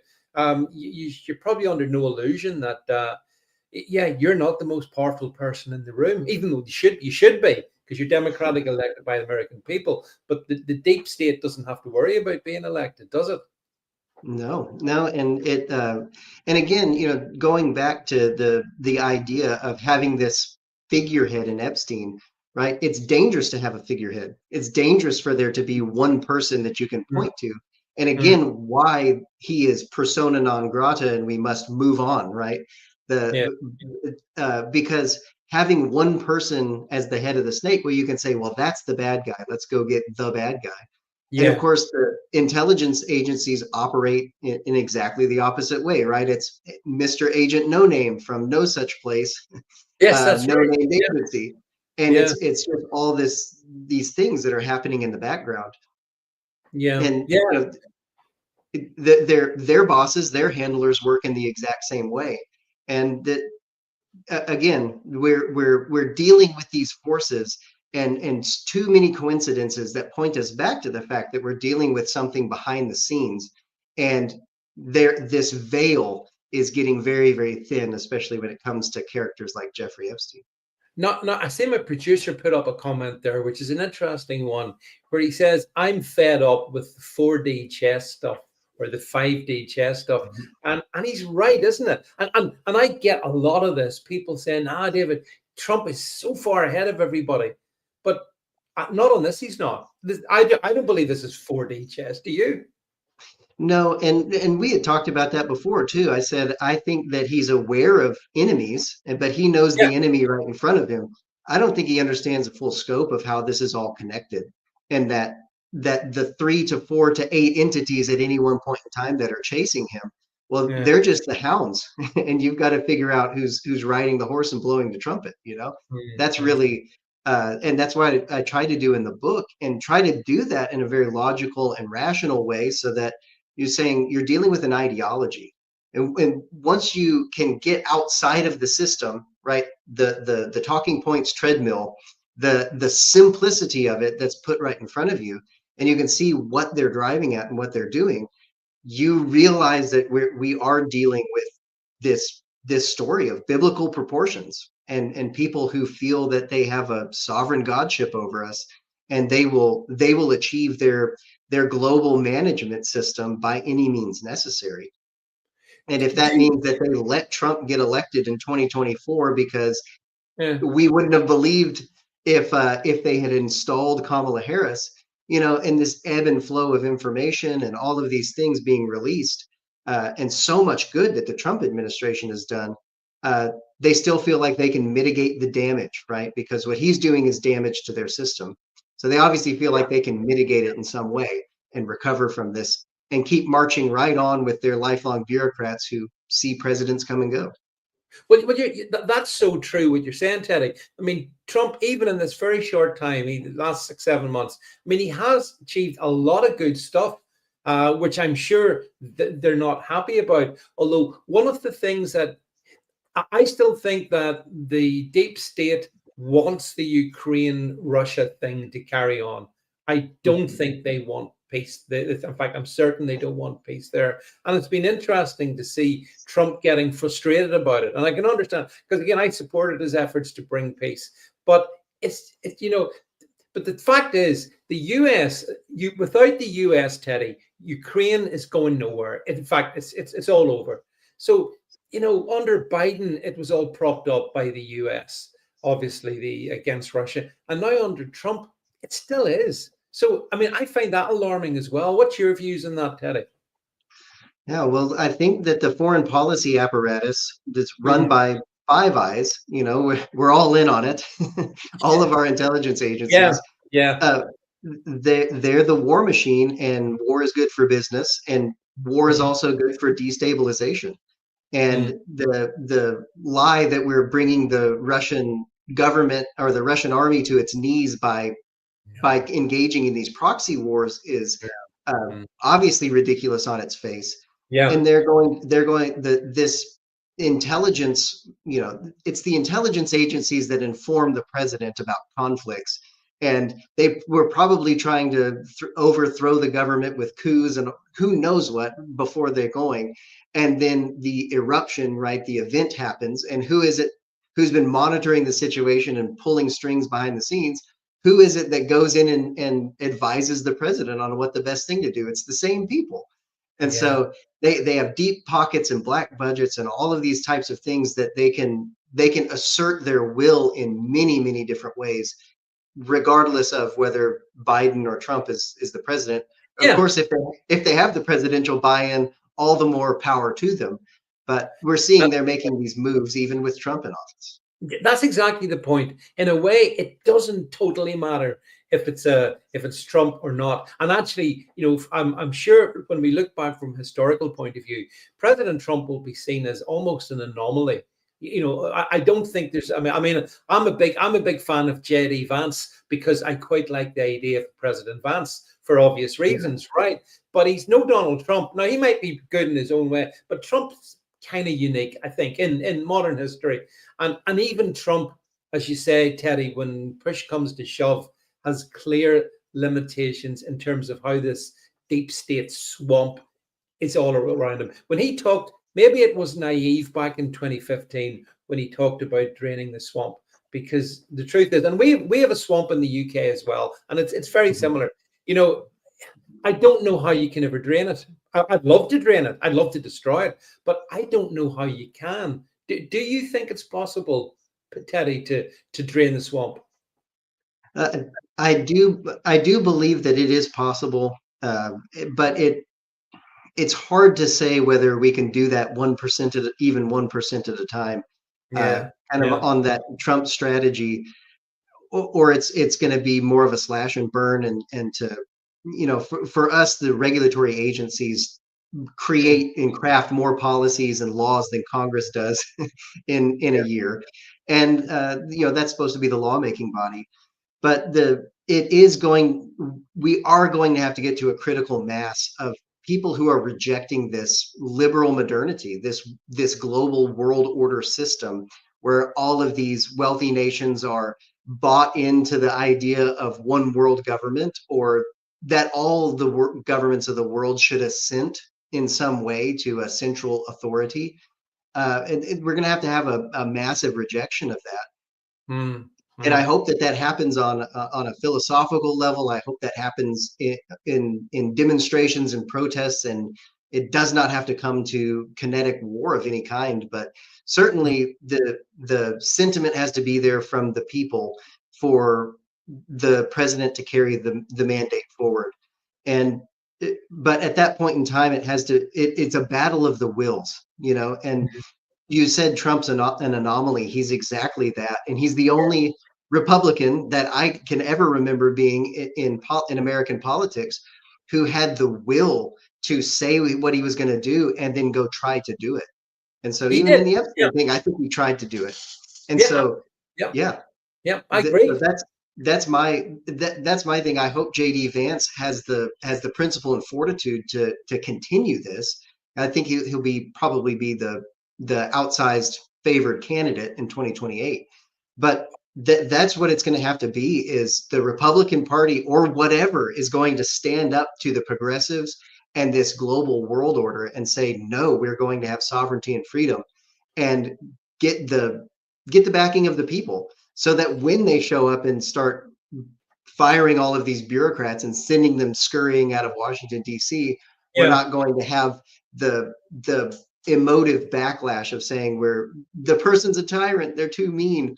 you're probably under no illusion that you're not the most powerful person in the room, even though you should be, because you're democratically elected by the American people. But the deep state doesn't have to worry about being elected, does it? No, and and again, going back to the idea of having this figurehead in Epstein, right? It's dangerous to have a figurehead. It's dangerous for there to be one person that you can point to. And again, why he is persona non grata, and we must move on, right? Because having one person as the head of the snake, well, you can say, well, that's the bad guy. Let's go get the bad guy. And of course, the intelligence agencies operate in exactly the opposite way, right? It's Mr. Agent No Name from no such place. Yes, that's no right. name agency. And it's just all these things that are happening in the background. And their bosses, their handlers work in the exact same way. And that again, we're dealing with these forces and too many coincidences that point us back to the fact that we're dealing with something behind the scenes, and this veil is getting very, very thin, especially when it comes to characters like Jeffrey Epstein. I see my producer put up a comment there, which is an interesting one, where he says, I'm fed up with the 4D chess stuff or the 5D chess stuff. And he's right, isn't it? And I get a lot of this, people saying, David, Trump is so far ahead of everybody. But not on this, he's not. I don't believe this is 4D chess. Do you? No, and we had talked about that before too. I said I think that he's aware of enemies, but he knows the enemy right in front of him. I don't think he understands the full scope of how this is all connected, and that the 3 to 4 to 8 entities at any one point in time that are chasing him, well, they're just the hounds, and you've got to figure out who's riding the horse and blowing the trumpet. That's really and that's why I try to do in the book, and try to do that in a very logical and rational way, so that you're saying you're dealing with an ideology. And once you can get outside of the system, right, the talking points treadmill, the simplicity of it that's put right in front of you, and you can see what they're driving at and what they're doing, you realize that we are dealing with this story of biblical proportions, and people who feel that they have a sovereign godship over us, and they will achieve their global management system by any means necessary. And if that means that they let Trump get elected in 2024 because we wouldn't have believed if they had installed Kamala Harris, in this ebb and flow of information and all of these things being released, and so much good that the Trump administration has done, they still feel like they can mitigate the damage, right? Because what he's doing is damage to their system. So they obviously feel like they can mitigate it in some way and recover from this and keep marching right on with their lifelong bureaucrats who see presidents come and go. Well, that's so true what you're saying, Teddy. I mean, Trump, even in this very short time, the last 6, 7 months, I mean, he has achieved a lot of good stuff, which I'm sure they're not happy about. Although one of the things that I still think that the deep state wants the Ukraine-Russia thing to carry on. I don't think they want peace. In fact, I'm certain they don't want peace there. And it's been interesting to see Trump getting frustrated about it. And I can understand, because again, I supported his efforts to bring peace. But but the fact is, the US, without the US, Teddy, Ukraine is going nowhere. In fact, it's all over. So under Biden, it was all propped up by the US, obviously, the against Russia. And now under Trump, it still is. So, I mean, I find that alarming as well. What's your views on that, Teddy? Yeah, well, I think that the foreign policy apparatus that's run Mm, by Five Eyes, we're all in on it. All of our intelligence yeah, agencies, yeah. uh, they're the war machine, and war is good for business, and war is Mm, also good for destabilization. mm, And the lie that we're bringing the Russian government or the Russian army to its knees by no, engaging in these proxy wars is yeah, mm, obviously ridiculous on its face. yeah, And they're going this intelligence, it's the intelligence agencies that inform the president about conflicts. And they were probably trying to overthrow the government with coups and who knows what before they're going. And then the eruption, right? The event happens. And who is it who's been monitoring the situation and pulling strings behind the scenes? Who is it that goes in and advises the president on what the best thing to do? It's the same people. And yeah, so they have deep pockets and black budgets and all of these types of things that they can assert their will in many, many different ways, regardless of whether Biden or Trump is the president. Of yeah. course, if they have the presidential buy-in, all the more power to them. But we're seeing they're making these moves even with Trump in office. That's exactly the point. In a way, it doesn't totally matter if it's Trump or not. And actually, I'm sure when we look back from a historical point of view, President Trump will be seen as almost an anomaly. I don't think there's. I mean, I'm a big fan of JD Vance because I quite like the idea of President Vance for obvious Yeah. reasons, right? But he's no Donald Trump. Now he might be good in his own way, but Trump's kind of unique, I think, in modern history. And even Trump, as you say, Teddy, when push comes to shove, has clear limitations in terms of how this deep state swamp is all around him. When he talked, maybe it was naive back in 2015 when he talked about draining the swamp. Because the truth is, and we have a swamp in the UK as well, and it's very Mhm. similar. You know, I don't know how you can ever drain it. I'd love to drain it. I'd love to destroy it, but I don't know how you can. Do you think it's possible, Teddy, to drain the swamp? Uh, I do believe that it is possible, but it's hard to say whether we can do that 1% at even 1% at a time, Yeah, kind of yeah, on that Trump strategy, or it's going to be more of a slash and burn, and to for us the regulatory agencies create and craft more policies and laws than Congress does in a year, and that's supposed to be the lawmaking body. But we are going to have to get to a critical mass of people who are rejecting this liberal modernity, this global world order system where all of these wealthy nations are bought into the idea of one world government, or that all the governments of the world should assent in some way to a central authority. And we're going to have a massive rejection of that. mm, And I mm, hope that happens on a philosophical level. I hope that happens in demonstrations and protests, and it does not have to come to kinetic war of any kind. But mm. certainly, the sentiment has to be there from the people for the president to carry the mandate forward. And but at that point in time, it's a battle of the wills, and you said Trump's an anomaly. He's exactly that, and he's the only Republican that I can ever remember being in American politics who had the will to say what he was going to do and then go try to do it. And so He even did. in the Yeah, Epstein thing, I think he tried to do it. And yeah, so, yeah, yeah, yeah. I agree. so that's my thing. I hope JD Vance has the principle and fortitude to continue this. I think he'll probably be the outsized favored candidate in 2028. But that's what it's going to have to be, is the Republican Party or whatever is going to stand up to the progressives and this global world order and say, no, we're going to have sovereignty and freedom, and get the get the backing of the people, so that when they show up and start firing all of these bureaucrats and sending them scurrying out of Washington D.C., we're Yeah, not going to have the emotive backlash of saying where the person's a tyrant, they're too mean.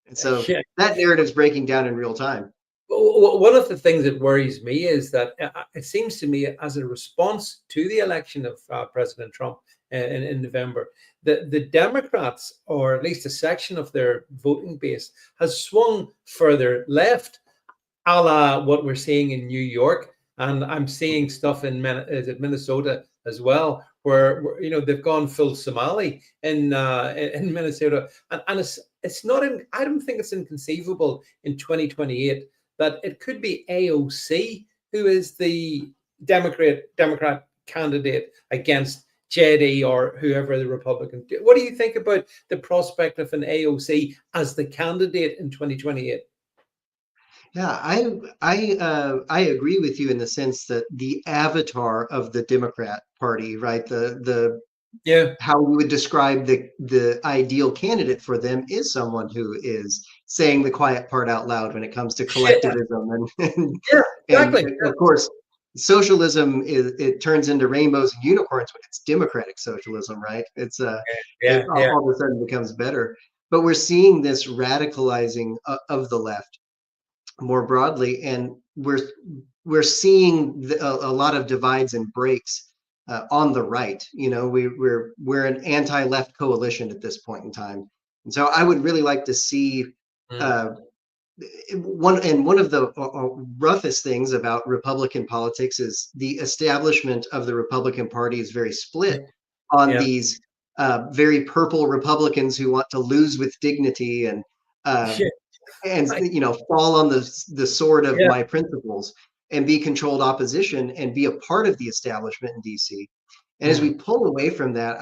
And so Yeah. that narrative's breaking down in real time. One of the things that worries me is that it seems to me, as a response to the election of President Trump in November, the Democrats, or at least a section of their voting base, has swung further left, a la what we're seeing in New York. And I'm seeing stuff in Minnesota as well, where they've gone full Somali in Minnesota, and it's not in, I don't think it's inconceivable in 2028 that it could be AOC who is the Democrat candidate against JD or whoever the Republican. What do you think about the prospect of an AOC as the candidate in 2028? Yeah, I agree with you in the sense that the avatar of the Democrat Party, right? The Yeah. how we would describe the ideal candidate for them is someone who is saying the quiet part out loud when it comes to Yeah. collectivism Yeah. and Exactly. of course socialism it turns into rainbows and unicorns when it's democratic socialism, right? It Yeah. Yeah. all of a sudden becomes better. But we're seeing this radicalizing of the left more broadly, and we're seeing a lot of divides and breaks on the right. We're an anti-left coalition at this point in time, and so I would really like to see Mm. uh, one of the roughest things about Republican politics is the establishment of the Republican Party is very split on Yeah. these very purple Republicans who want to lose with dignity uh, Yeah. and fall on the sword of Yeah. my principles and be controlled opposition and be a part of the establishment in DC. And as we Mm. pull away from that,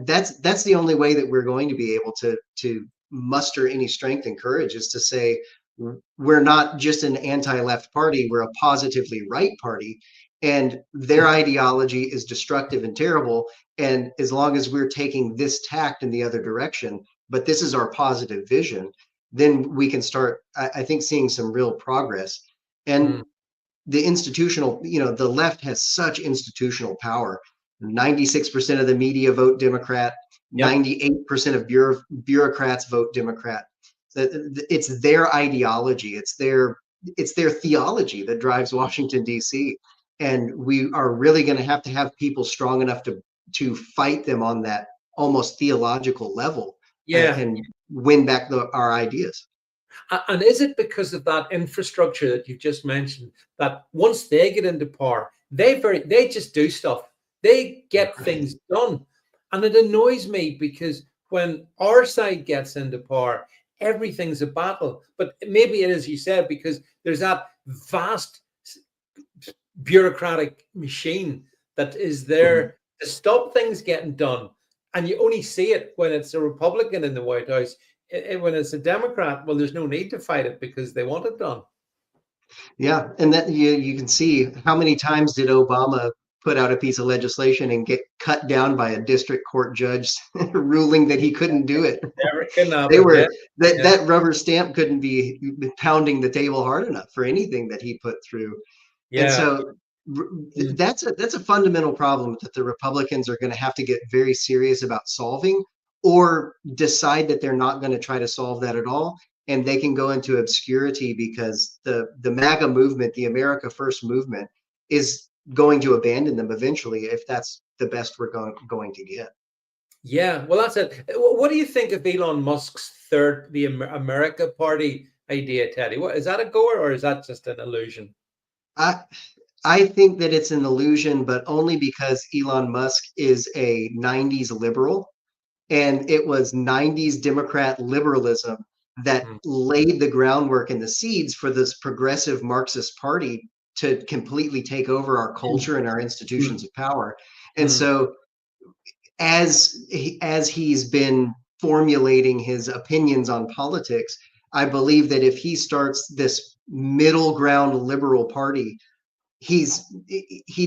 that's the only way that we're going to be able to muster any strength and courage, is to say we're not just an anti-left party, we're a positively right party, and their ideology is destructive and terrible. And as long as we're taking this tact in the other direction, but this is our positive vision, then we can start, I think, seeing some real progress. And Mm. the institutional, the left has such institutional power. 96% of the media vote Democrat, Yep. 98% of bureaucrats vote Democrat. It's their ideology, it's their theology that drives Washington, D.C. And we are really going to have people strong enough to fight them on that almost theological level, Yeah. and win back our ideas. And is it because of that infrastructure that you just mentioned that once they get into power, they just do stuff. They get Right. things done. And it annoys me because when our side gets into power, everything's a battle. But maybe it is, you said, because there's that vast bureaucratic machine that is Mhm. there to stop things getting done. And you only see it when it's a Republican in the White House. When it's a Democrat, well, there's no need to fight it because they want it done. Yeah, and that you can see how many times did Obama put out a piece of legislation and get cut down by a district court judge ruling that he couldn't do it. Never can They happen. Yeah, were that yeah, that rubber stamp couldn't be pounding the table hard enough for anything that he put through. And yeah. so Mm, that's a fundamental problem that the Republicans are going to have to get very serious about solving, or decide that they're not going to try to solve that at all, and they can go into obscurity because the MAGA movement, the America First movement, is going to abandon them eventually if that's the best we're going to get. yeah. Well, that's it. What do you think of Elon Musk's the America Party idea, Teddy? What is that, a goer or is that just an illusion? I I think that it's an illusion, but only because Elon Musk is a 90s liberal, and it was 90s Democrat liberalism that Mm, laid the groundwork and the seeds for this progressive Marxist party to completely take over our mm, culture and our institutions mm, of power. And mm. so as he's been formulating his opinions on politics, I believe that if he starts this middle ground liberal party, he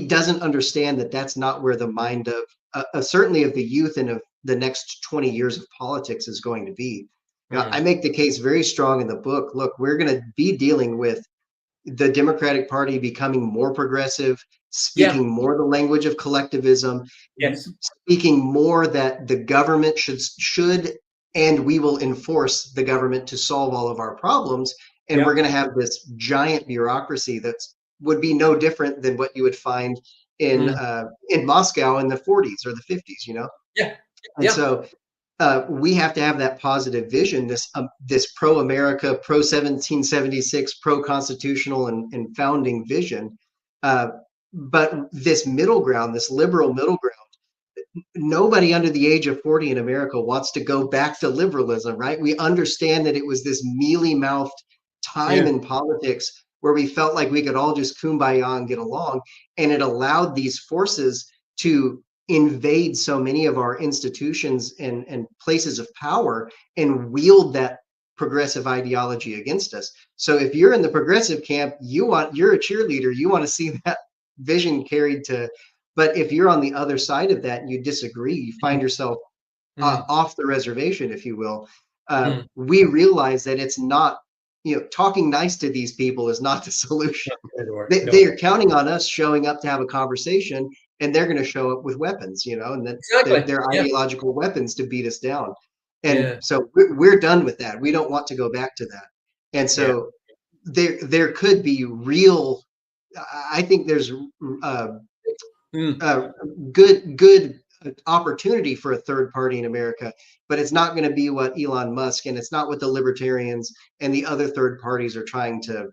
doesn't understand that that's not where the mind of certainly of the youth and of the next 20 years of politics is going to be. I Mm. make the case very strong in the book. Look, we're going to be dealing with the Democratic Party becoming more progressive, Yeah. speaking more the language of collectivism, Yes. speaking more that the government should and we will enforce the government to solve all of our problems. And we're Yeah. going to have this giant bureaucracy that would be no different than what you would find in Moscow in the 40s or the 50s, you know? Yeah. And Yeah. so we have to have that positive vision, this pro-America, pro-1776, pro-constitutional and founding vision. But this middle ground, this liberal middle ground, nobody under the age of 40 in America wants to go back to liberalism, right? We understand that it was this mealy-mouthed time Yeah. in politics where we felt like we could all just kumbaya and get along, and it allowed these forces to invade so many of our institutions and places of power and wield that progressive ideology against us. So if you're in the progressive camp, you're a cheerleader, you want to see that vision carried to, but if you're on the other side of that and you disagree, you find yourself off the reservation, if you will. We realize that it's not, talking nice to these people is not the solution. They No. are counting on us showing up to have a conversation, and they're going to show up with weapons, and then Exactly. they're Yeah. ideological weapons to beat us down. And Yeah. so we're done with that. We don't want to go back to that. And Yeah. so there could be real, I think there's Mm. good opportunity for a third party in America, but it's not going to be what Elon Musk and it's not what the libertarians and the other third parties are trying to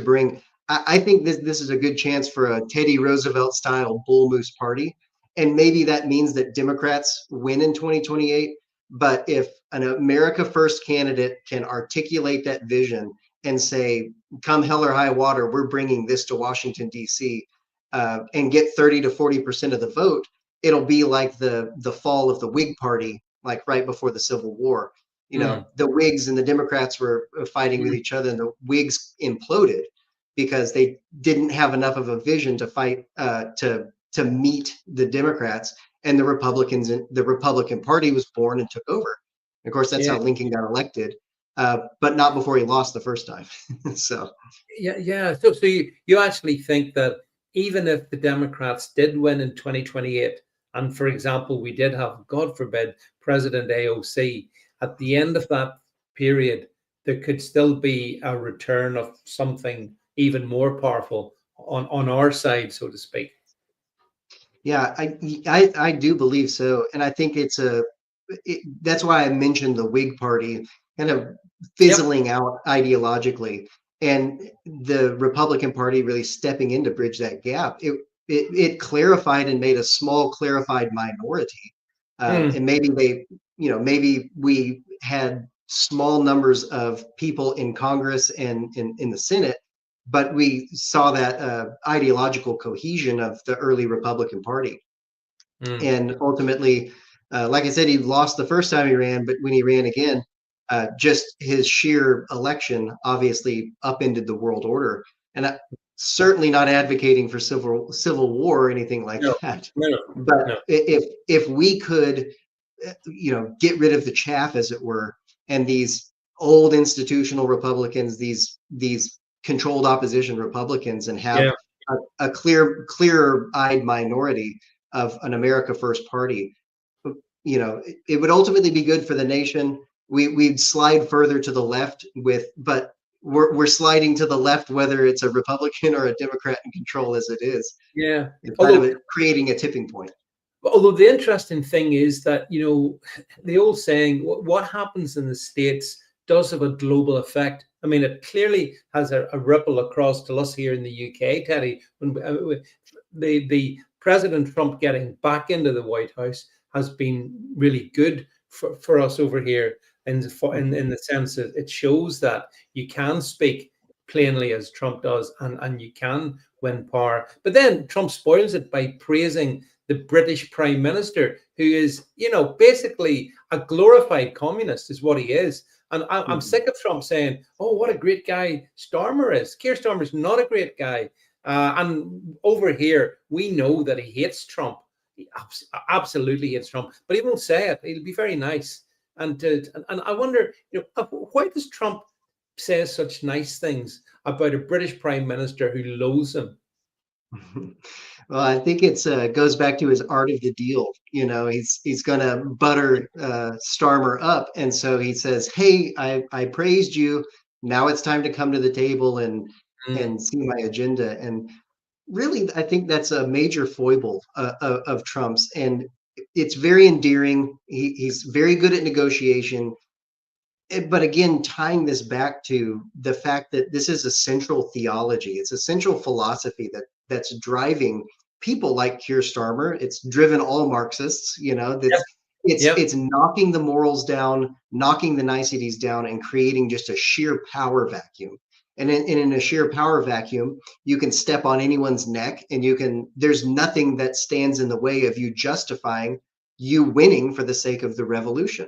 bring. I think this is a good chance for a Teddy Roosevelt style bull moose party, and maybe that means that Democrats win in 2028. But if an America First candidate can articulate that vision and say, "Come hell or high water, we're bringing this to Washington D.C." And get 30 to 40% of the vote, it'll be like the fall of the Whig Party, like right before the Civil War. The Whigs and the Democrats were fighting with each other, and the Whigs imploded because they didn't have enough of a vision to fight to meet the Democrats, and the Republican Party was born and took over. Of course, that's Yeah. how Lincoln got elected, but not before he lost the first time. So. Yeah. Yeah. So you actually think that even if the Democrats did win in 2028, and for example, we did have, God forbid, President AOC, at the end of that period, there could still be a return of something even more powerful on our side, so to speak. Yeah, I do believe so, and I think that's why I mentioned the Whig Party kind of Yep. fizzling out ideologically, and the Republican Party really stepping in to bridge that gap. It clarified and made a small clarified minority, Mm. and maybe we had small numbers of people in Congress and in the Senate, but we saw that ideological cohesion of the early Republican Party. Mm. And ultimately, like I said, he lost the first time he ran, but when he ran again, just his sheer election obviously upended the world order. And certainly not advocating for civil war or anything like No. that. No. But No. if we could, get rid of the chaff, as it were, and these old institutional Republicans, these controlled opposition Republicans, and have Yeah. a clear-eyed minority of an America First party, it would ultimately be good for the nation. We'd slide further to the left but we're sliding to the left whether it's a Republican or a Democrat in control as it is. Yeah. It's kind Although of creating a tipping point. Although the interesting thing is that, the old saying, what happens in the States does have a global effect. I mean, it clearly has a ripple across to us here in the UK, Teddy. When the President Trump getting back into the White House has been really good for us over here in the sense that it shows that you can speak plainly as Trump does, and you can win power. But then Trump spoils it by praising the British Prime Minister, who is, basically a glorified communist, is what he is. And I'm sick of Trump saying, "Oh, what a great guy Starmer is." Keir Starmer's not a great guy. And over here, we know that he hates Trump. He absolutely hates Trump, but he won't say it. He'll be very nice. And I wonder, why does Trump say such nice things about a British Prime Minister who loathes him? Well, I think it's goes back to his art of the deal. He's going to butter Starmer up, and so he says, "Hey, I praised you. Now it's time to come to the table and see my agenda." And really, I think that's a major foible of Trump's, and it's very endearing. He's very good at negotiation. But again, tying this back to the fact that this is a central theology, it's a central philosophy that's driving people like Keir Starmer. It's driven all Marxists. Yep. That's it's knocking the morals down, knocking the niceties down, and creating just a sheer power vacuum. And in a sheer power vacuum, you can step on anyone's neck, and there's nothing that stands in the way of you justifying you winning for the sake of the revolution.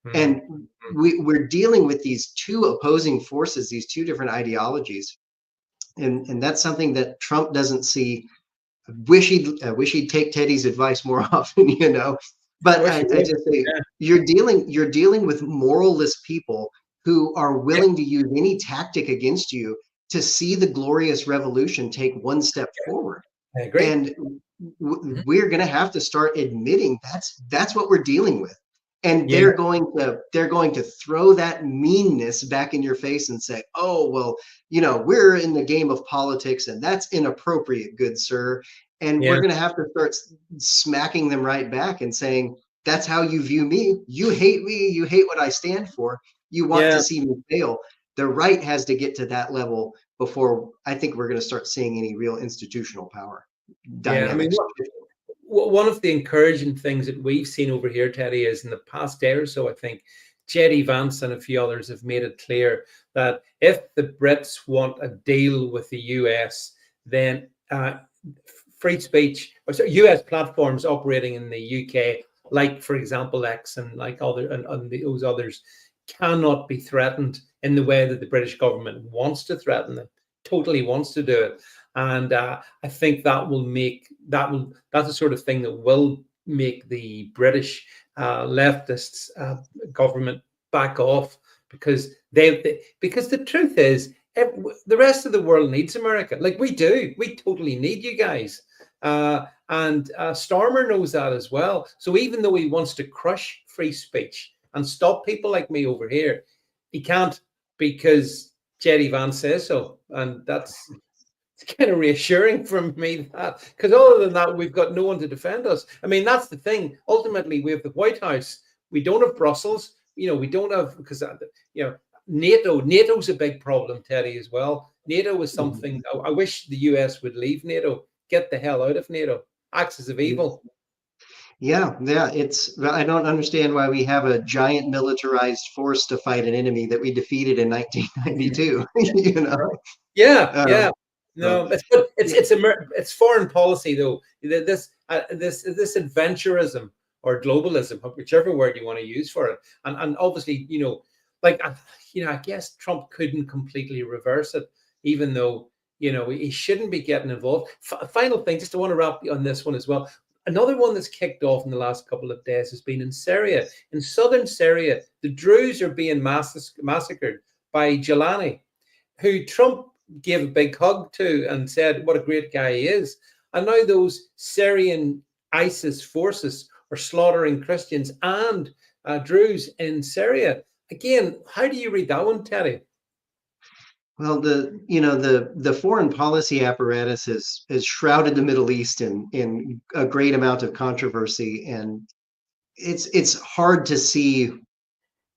Mm. And we're dealing with these two opposing forces, these two different ideologies, and that's something that Trump doesn't see. Wish he'd take Teddy's advice more often. But Wish I you would. just say Yeah. you're dealing with moralless people who are willing to use any tactic against you to see the glorious revolution take one step forward. I agree. And Mhm. we're going to have to start admitting that's what we're dealing with. And Yeah. they're going to throw that meanness back in your face and say, "Oh, well, we're in the game of politics, and that's inappropriate, good sir." And we're Yeah. going to have to start smacking them right back and saying, "That's how you view me. You hate me. You hate what I stand for. You want to Yeah. see me fail." The right has to get to that level before I think we're going to start seeing any real institutional power Yeah. I mean, dynamics. one of the encouraging things that we've seen over here, Teddy, is in the past day or so, I think Jerry Vance and a few others have made it clear that if the Brits want a deal with the US, then free speech, or sorry, US platforms operating in the UK, like for example X and like other and those others, cannot be threatened in the way that the British government wants to threaten them, totally wants to do it. And I think that's the sort of thing that will make the British leftists government back off, because because the truth is the rest of the world needs America. Like we do, we totally need you guys. And Starmer knows that as well. So even though he wants to crush free speech and stop people like me over here, he can't, because Jerry Vance says so. And that's it's kind of reassuring from me, that because other than that, we've got no one to defend us. I mean, that's the thing. Ultimately, we have the White House. We don't have Brussels. We don't have, because NATO's a big problem, Teddy, as well. NATO is something I wish the US would leave NATO. Get the hell out of NATO. Axis of evil. Yeah, yeah. I don't understand why we have a giant militarized force to fight an enemy that we defeated in 1992. You know. Yeah, Um, yeah. so, No, but yeah. it's foreign policy though. This adventurism or globalism, whichever word you want to use for it, and obviously like I guess Trump couldn't completely reverse it, even though he shouldn't be getting involved. Final thing, just I want to wrap on this one as well. Another one that's kicked off in the last couple of days has been in Syria. In southern Syria, the Druze are being massacred by Jelani, who Trump gave a big hug to and said what a great guy he is. And now those Syrian ISIS forces are slaughtering Christians and Druze in Syria. Again, how do you read that one, Teddy? Well, the foreign policy apparatus has shrouded the Middle East in a great amount of controversy, and it's hard to see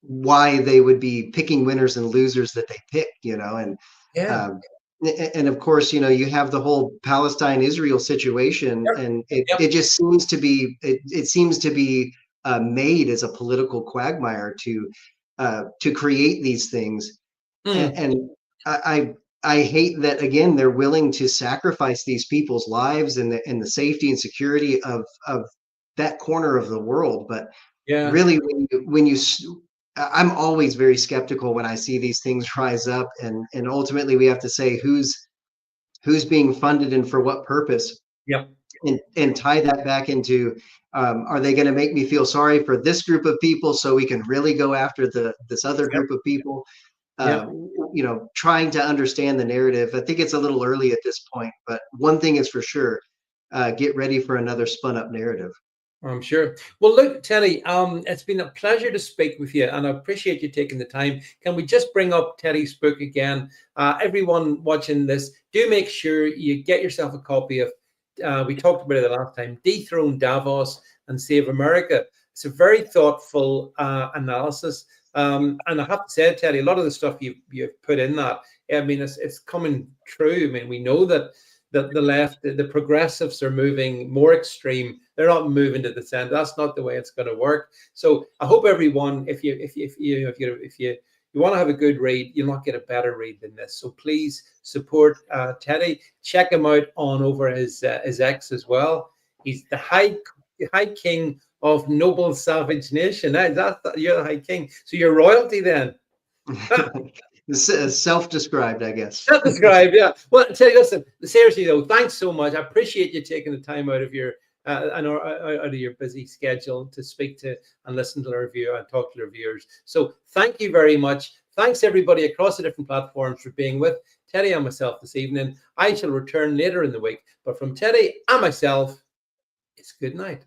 why they would be picking winners and losers that they pick, and Yeah. um, and of course, you have the whole Palestine-Israel situation, Yep. and it, Yep. it just seems to be made as a political quagmire to create these things. Mm. And I hate that, again, they're willing to sacrifice these people's lives and the safety and security of that corner of the world. But Yeah. really, I'm always very skeptical when I see these things rise up, and ultimately we have to say who's being funded and for what purpose, Yep. and tie that back into, are they going to make me feel sorry for this group of people so we can really go after this other Yep. group of people? Yeah. trying to understand the narrative. I think it's a little early at this point, but one thing is for sure, get ready for another spun up narrative. I'm sure. Well, look, Teddy, it's been a pleasure to speak with you, and I appreciate you taking the time. Can we just bring up Teddy's book again? Everyone watching this, do make sure you get yourself a copy of, we talked about it the last time, Dethrone Davos and Save America. It's a very thoughtful analysis. And I have to say, Teddy, a lot of the stuff you've put in that, I mean, it's coming true. I mean, we know that the left, the progressives are moving more extreme. They're not moving to the center. That's not the way it's going to work. So I hope everyone, if you want to have a good read, you'll not get a better read than this. So please support Teddy. Check him out on over his X as well. He's the high king of noble savage nation. You're the high king. So you're royalty then. Self-described, I guess. Self-described, yeah. Well, tell you, listen, seriously though, thanks so much. I appreciate you taking the time out of your out of your busy schedule to speak to and listen to the review and talk to the reviewers. So thank you very much. Thanks everybody across the different platforms for being with Teddy and myself this evening. I shall return later in the week, but from Teddy and myself, it's good night.